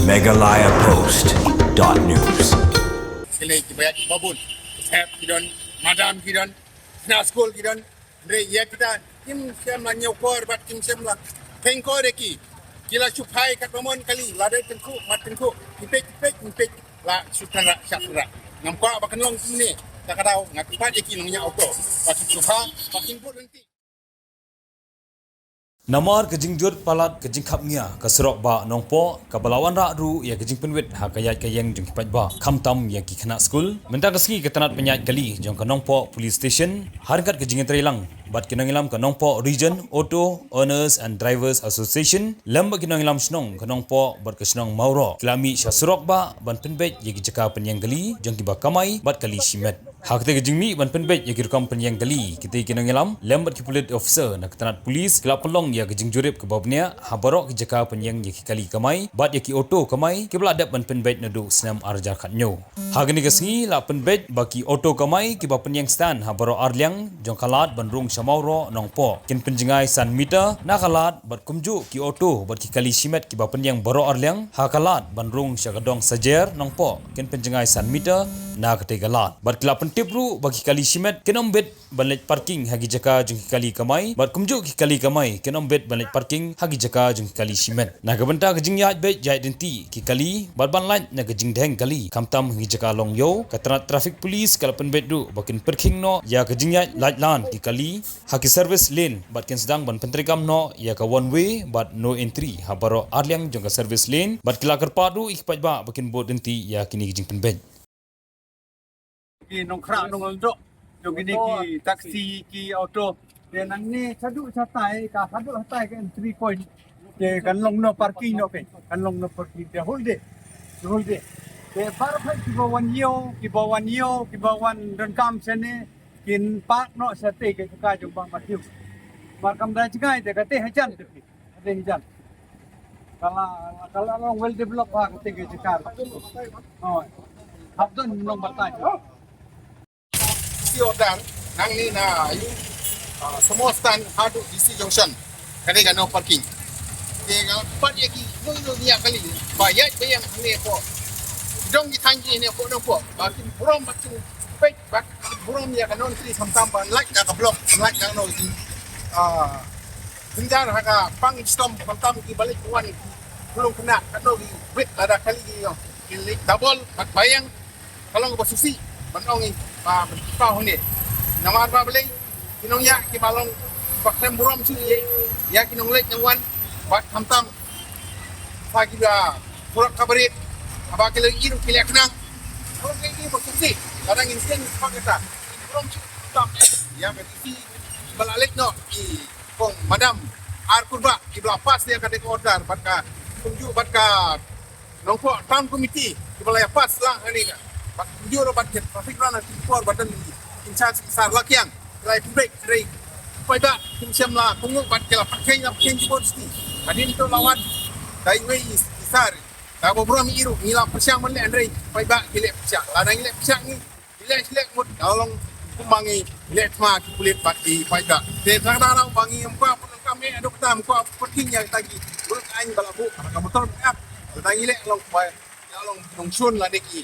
megalayapost.news. Sila kita babun, saya kita madam kita, na school kita, re ya kita tim siam la nyokor bat tim siam la tengko deki, kila cupai kat pemon kali, ladai tengku, mat tengku, ipek la sutara syatra, nampak akan long sini, tak tahu ngat pat deki nongnya auto, pas cupa, pakin pun nanti. Namar kejing jur palat kejing kapnya keserok ba nongpo kabalawan rak ru ya kejing penwit ha kayat kayang jong kipat ba kamtam yang ki kena school mentang keski ketanat penyat kali jong kanongpo police station harkat kejing terilang bat kinangilam kanongpo region auto owners and drivers association lamba kinangilam snong kanongpo bat kesnong mauro kilami syasrok ba ban penbet ya jaka penyang kali jong kiba kamai bat kali simet hak te kejing mi ban penbet ya kirkam penyang kali kita kinangilam lambat ki police officer nak ketanat polis kelap pelong ya kejing jurip ke babnya habarok ki jaka penyang ya kali kamai bat ya ki auto kamai ki beladap ban penbet nadu senam arjar khatnyo hagni kesngi la penbet baki auto kamai ki ba penyang stan habaro arliang jong kalat ban rung samauro nongpo kin penjengai san meter nakalat bat kumju ki auto bat ki kali simet ki ba penyang baro arliang hakalat ban rung syagadong sajer nongpo kin penjengai san meter na ketegalat bat kelap pentip ru bagi kali simet kenombet banlet parking hagi jaka jong ki kali kamai bat kumju ki kali kamai kenombet banlet parking hagi jaka jong ki kali simet na gebenta kejing yat bet jait denti ki kali bat banlat na kejing deng kali kamtam hagi jaka long yo katrat traffic police kala penbet ru bakin parking no ya kejing yat light lan ki kali haki service lane bat ken sedang ban pentrikam no ya ka one way but no entry habaro arliang jong ka service lane bat kila kerpat ru ikpat ba bakin bot denti ya kini kejing penbet ki nongkrak nongondok jo gini ki taksi ki auto dia nang ni sadu satai ka sadu satai ke entry point dia kan long no parking no pe kan long no parking dia whole day dia perfect ki bawan yo ki bawan dan kam sene kin pak no sate ke ka jo bang patiu makam da cikai dia kate hajan tepi ada hajan kalau long well develop ha kate ke cikar oh habdon nong batai Order nang ni na yung semua stand hadu DC junction kani kan no parking te ga pat yaki no niya kali bayat bayang ni po dong di tangi ni po no po bakin from bakin pek bak from ya kan non tri samtam ban like ka block like kan no di tinggal haka pang stom samtam ki balik kuan belum kena kan no di wit ada kali di yo double bak bayang kalau ngapa susi banong ni pau ni namar ba beli kinong ya ki balong pakrem buram su ye ya kinong lek nyangwan bat hamtam pagi da purak kabarit aba kilo iru pilek nang kalau kayak ni bersusi kadang insiden paketa buram su tam ya berisi balalek no i kong madam ar kurba ki do pas dia kadek order bat ka tunjuk bat ka nongpo town committee ki balaya pas lang ani ka juro budget traffic rana for badan in charge sar lakyang lai break rai pada tim siamla pungu bat kala pakai na pakai jibon sti adin to lawan dai way isar da bobro mi iru mila persiang men andre pada gile persiang lana gile persiang ni gile mut dalong kumbangi gile ma kulit pati pada de tara bangi empa pun kami aduk tam ko perking yang tagi buluk ain balabu ka motor app da gile long pai long nongsun la deki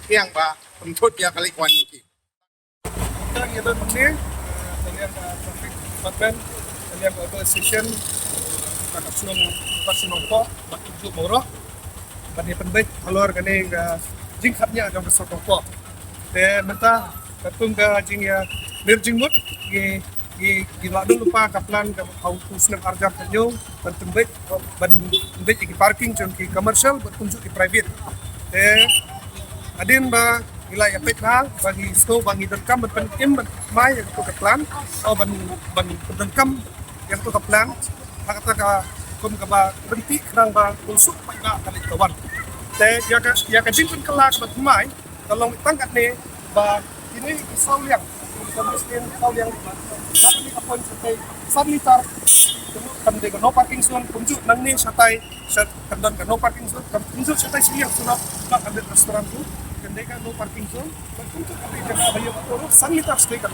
yang ba untuk ya kali kuan ini. Kita ada menir, kalian traffic department, kalian auto station, nak sunong pasinongko, batu borok, bani penbet keluar kene jing kapnya jong kesokoko. Te menta katung ka jing ya mirjing mut gi ladu lupa kaplan ka au kusnem arjar kanyo ban penbet ki parking jong ki commercial bertunjuk di private. Te adin ba ila ya petna bagi sto bagi denkam berpenkim mai yang tu kaplan atau ban denkam yang tu kaplan kata ka kum ka ba berhenti kerang ba usuk pada kali kawan te ya ka jin pun kelak bat mai kalau tangkat ni ba ini isau yang kemudian isau yang kami apon setai sanitar kan de no parking zone kunjuk nang ni satai sat kandan ka no parking zone kan kunjuk satai siang sunap ba ada restoran tu kan no parking zone kan kunjuk ka de ka bayo motor sanitar stay kan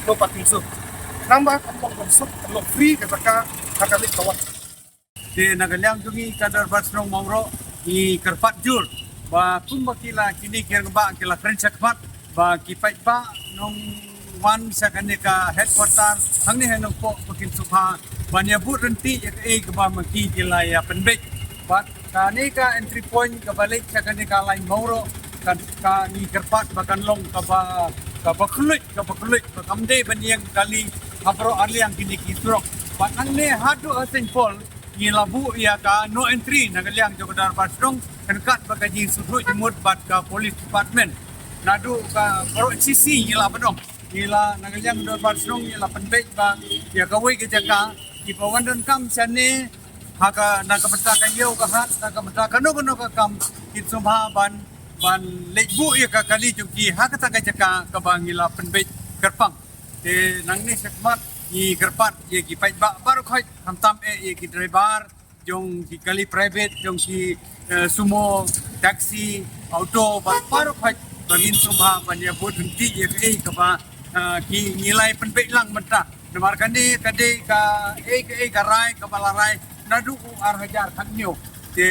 no parking zone nambah kampung konsep kalau free kata ka kakalik kawan di nagalyang tungi kadar basrong mauro i kerpat jur ba kumba kila kini kira ba kila friendship pat ba kipai ba nong wan sakane ka headquarter hangni hanong po pakin subha banya bu renti ke ba maki kila ya penbek bat kani ka entry point ka balik sakane ka lain mauro ka ni kerpat bakan long ka ba kulit ba kamde banyang kali apro aliang kini kisrok bat angne hadu asen pol ni labu ya ka no entry nagaliang jogadar pasrong kan bagaji sudu jemut bat ka police department nadu ka pro sisi ni la bedong ila nagaliang do pasrong ni la penbek ba ya ka wei ke jaka di pawandan kam sane haka nakabata ka yau ka hat nakabata ka no ka kam kitsumha ban lekbu ya ka kali juki haka ta ka jaka ka bangila penbek kerpang te nangni sekmat i kerpat ye ki pai ba baru khoi hamtam ye ki driver jong ki kali private jong ki sumo taxi auto baru khoi bangin subha banya bot henti ye ka ba ki nilai penbek lang menta namar kande kade ka ka rai ka balarai nadu ar hajar khanyo te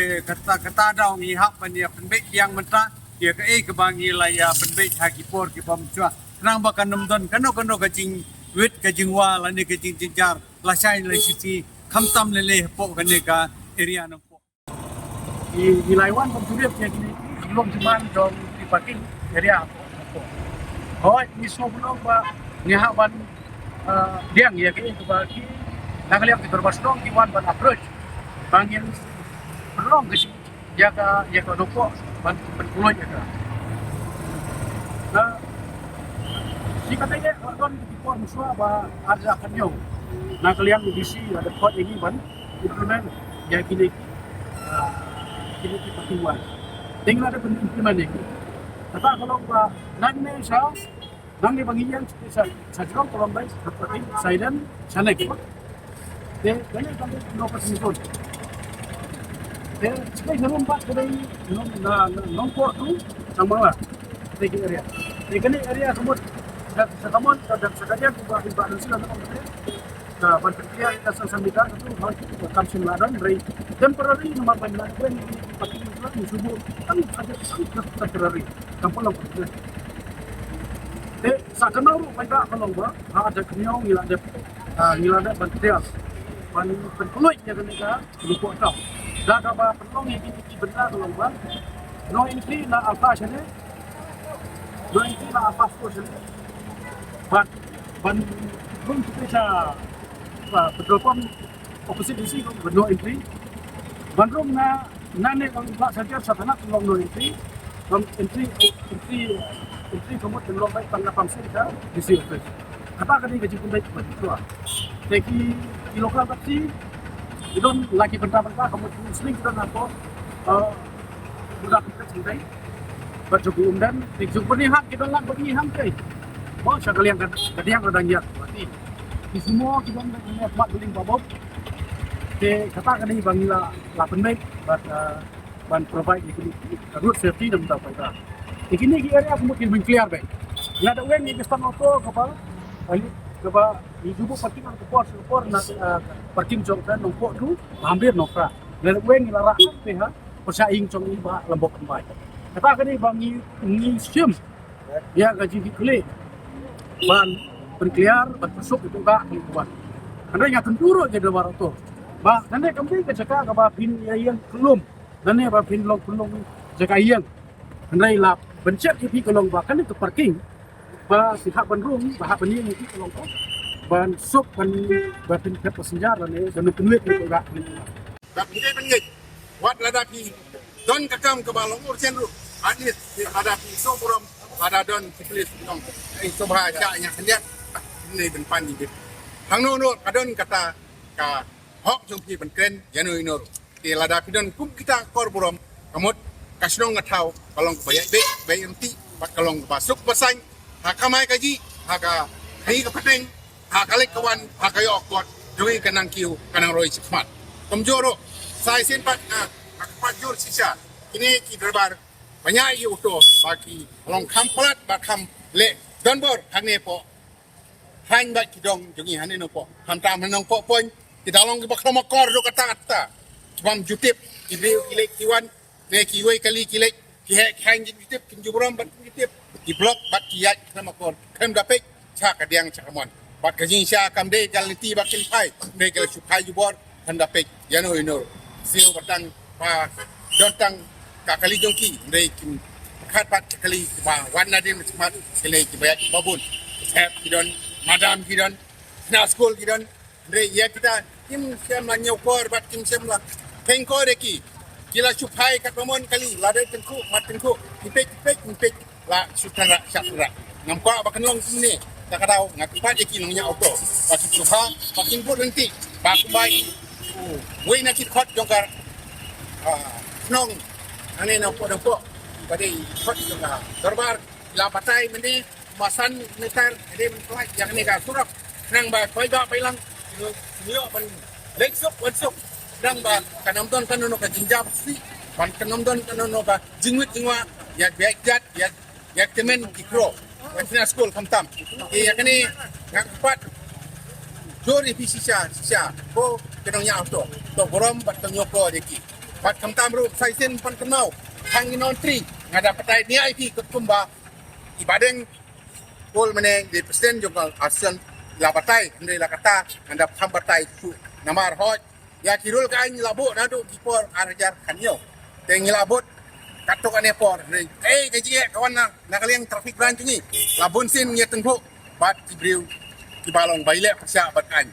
kata daung i hak banya penbek yang menta ye ka bangilai ya penbek hakipor ki pamchua nang bakan nomdon kano ka jing wit ka jingwa lani ka jing jinjar lasai lai sisi khamtam lele po kane ka area no po i laiwan pom suria punya gini belum cuman dong di parking area po hoi ni so belum ba ni ha ban diang ya ke ba ki nagaliak di berbasdong di wan ban approach bangin belum ke ya ka dopo ban penkuloj ya ka si katanya orang tipe musuh ba ada kanyo na kalian bisi ada pot ini ban implement ya kini pertemuan tinggal ada implement ini kata kalau ba nang ni bangian sa jong kalau baik seperti silent sana gitu deh banyak sampai 20% itu deh sekali nomor 4 kedai nomor tu sama lah di area di area semua sekamon dan sekalian juga ibadah sila na na pagkakaya sa sambitan itu harus kamsin ladan dari temporary naman banyak yang dipakai di subuh kan ada temporary kampung lang sa kanaru pada kalau ba ada kenyong ngilada bantias ban penkuloy ya kenika lupa tau da ba penong ini benda kalau ba no entry na alfa sene no entry na alfa sene ban belum kita sa petrol pump opposite DC no entry ban room na nane ang saja sa tanak long no entry entry kamu tenlong baik pangapam sila DC office apa kali gaji pun baik betul teki di lokal taksi idon lagi benda-benda kamu sering kita nato sudah kita cintai berjubung dan dijumpa ni hak kita lang bagi ham kai oh sekalian kadiang radang ya berarti di semua kita nak buat building babob ke kata kali bangila 8 baik ban provide road safety dan tak apa ini area mungkin clear baik nggak ada uang ni kestan auto kapal balik keba ibu parking ang support na parking jong dan nongpo tu hampir nokra dan uang ilara ph persaing jong iba lembok kembali kata kali bangi ni sim ya gaji dikle ban penclear ban masuk itu gak buat anda yang tenturu jadi barato ba nane kami ke jaka ka ba pin yang kelum nane ba pin long kelum jaka yang nane lap bencet ipi kelong ba kan itu parking ba pihak ban room ba ban yang itu kelong ko ban sok ban pin ke passenger nane dan penuit itu gak tak ini pengit wat ladapi don kakam ke balong ursen ru adit ladapi so puram ada don siklis dong sobha ja nya sendiat ni ben pan ni hang no adon kata ka hok jumpi ben kren yanoi no ti ladapi don kum kita kor puram kamut kasnong ngatau kalong bayai be bayanti kalong basuk basang hakamai kaji haka hai ka pateng hakalek kawan hakayo okot joi kanang kiu kanang roi smart komjoro sai sen pat pat jor sisa ini ki derbar banyak i auto bagi long kamplat bakam le donbor hane po hang bak kidong jungi hane no po hamtam hanong po pon kita long bakam kor do kata bam jutip ibe ilek kiwan neki wei kali kilek ki hek hang jitip kinjuram bat jitip ki blok bat ki yat nama kon kem dapek cha kadiang chakamon bat kajing sha kam de kaliti bat kilpai de kal supai jubor kan dapek yano ino siu batang pa dontang kakali jongki de kim khat bat kali ba wan nadin smat kile ki bayat babun sep kidon madam kidon na school kidon de ya kita kim sem la nyokor bat kim sem la pengko deki kila supai kat pamon kali lada tengku mat tengku pipek la sutara syakra nampak bakan long sini tak kadau ngakupat deki nongnya auto pas suha pakin pun nanti bak bai wei nak khot jongkar nong ane nampak pada khot jongkar darbar la patai meni masan netar ade mentuai yang ni ka surak nang ba koi ba pailang nyo ban leksuk wansuk nang ba kanamdon kanono ka jinjab si ban kanamdon kanono ka jingwit jingwa ya bejat ya temen ikro wajina school kamtam ya kani ngakupat jori pisisha ko kenongnya auto to borom bat nyoko deki bat kamtam ru saisen pan kenau hangin on tree ngada patai ni IP ketumba ibadeng pol meneng di presiden juga asen la batai ndai la kata anda tham batai su namar hoj ya kirul kan labo nadu kipor arjar kanyo teng labot katok ane por gaji kawan na kaliang traffic branch ni labun sin ngia tengho bat kibriu kibalong baile pasya bat kan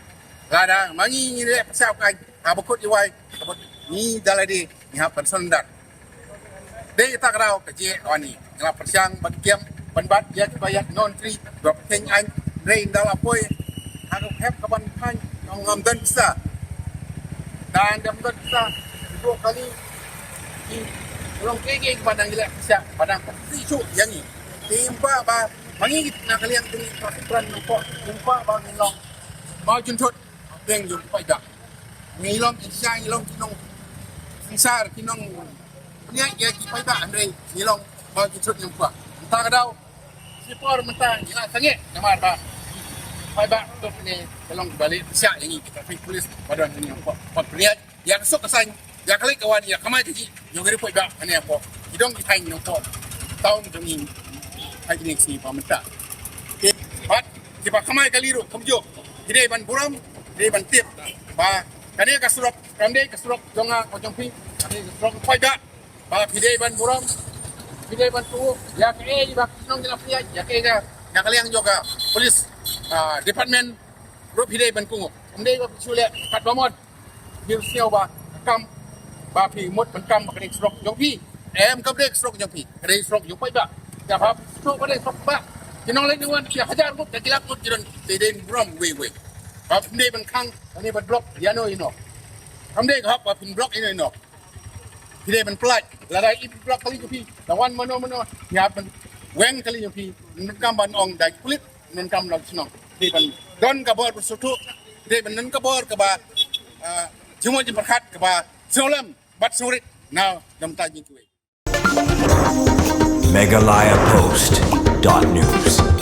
lada mangi ni le pasya kan abukut iwai abut ni daladi ni ha persondar de tak rau kaji wani ngala persyang bat kiem penbat dia bayar non tri dok teng an rain dala poi harus have kaban kan ngam dan bisa dan dam dan bisa dua kali di long kege padang gila bisa padang tisu yang ni timpa ba mangi nak kalian tu peraturan nampak timpa ba ngilong mau juntut deng jum pada ngilong insya ngilong kinong sar kinong ni ya ki pada andre ngilong mau juntut nampak tak kadau sipor mentang gila sangit namar ba pai ba tu ni tolong balik siap yang ni kita polis pada ni nampak lihat yang sok kesan ya kali kawan ya kamai ji yo gari poi ba ani apa idong di tang nampak taung demi hai ni si pamenta ke bat di ba kamai kali ru kamjo ide ban buram ide ban tip ba kani kasurok kamde kasurok jonga ojongpi kani kasurok poi ba ide ban buram Bidai bantu ya ke di bak nong jela pria ya ke ga ya kalian juga polis department group bidai bantu amdei ba chule kat bomod bil siau ba kam ba pi mot ban kam ba kani srok jong pi em kam dek srok jong pi kani srok jong pai ba ya ba srok ba dek srok ba kinong le nuan pi hajar mut dakilak mut jiran den brom we ba amdei ban khang ani ban block ya no ino amdei ga ba pin block ino ino Pidai ban pelat, ladai ipi pelak kali jupi, lawan mano ya ban weng kali jupi, nenkam ban ong dai kulit, nenkam lag senong. Pidai ban don kabor bersutu, pidai ban nen kabor kaba, cuma jemperhat kaba, solam bat surit, now dam tajing kuwe. Megalayapost.news